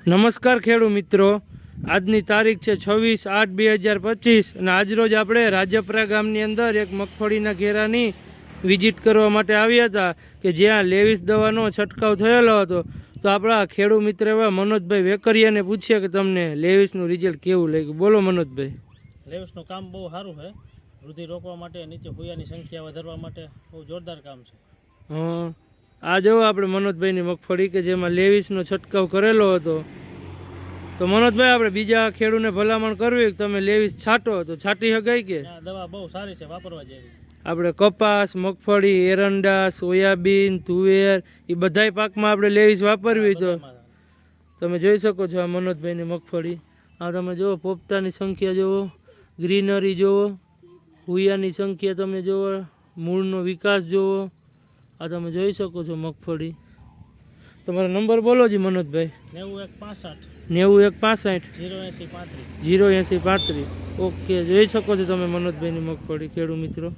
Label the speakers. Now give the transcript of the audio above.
Speaker 1: નમસ્કાર ખેડૂત મિત્રો, આજની તારીખ છે 26/8/2025 અને આજરોજ આપણે રાજપરા ગામની અંદર એક મગફળીના ઘેરાની વિઝિટ કરવા માટે આવ્યા હતા કે જ્યાં લેવિસ દવાનો છંટકાવ થયેલો હતો. તો આપણા ખેડૂત મિત્ર એવા મનોજભાઈ વેકરિયાને પૂછીએ કે તમને લેવિસનું રિઝલ્ટ કેવું લાગ્યું. બોલો મનોજભાઈ.
Speaker 2: લેવિસનું કામ બહુ સારું છે. વૃદ્ધિ રોકવા માટે, નીચે ફૂયાની સંખ્યા વધારવા માટે બહુ જોરદાર કામ છે.
Speaker 1: આ જો આપણે મનોજભાઈની મગફળી કે જેમાં લેવિસનો છંટકાવ કરેલો હતો. તો મનોજભાઈ, આપણે બીજા ખેડૂતને ભલામણ કરવી કે તમે લેવિસ છાંટો તો છાંટી શકાય કે?
Speaker 2: દવા બહુ સારી છે, વાપરવા જેવી.
Speaker 1: આપણે કપાસ, મગફળી, એરંડા, સોયાબીન, તુવેર એ બધાય પાકમાં આપણે લેવિસ વાપરવી તો તમે જોઈ શકો છો. આ મનોજભાઈની મગફળી, આ તમે જુઓ, પોપટાની સંખ્યા જુઓ, ગ્રીનરી જુઓ, હુયાની સંખ્યા તમે જુઓ, મૂળનો વિકાસ જુઓ. આ તમે જોઈ શકો છો મગફળી. તમારો નંબર બોલો જી મનોજભાઈ.
Speaker 2: 9165
Speaker 1: 08035 08035. ઓકે, જોઈ શકો છો તમે મનોજભાઈની મગફળી ખેડૂત મિત્રો.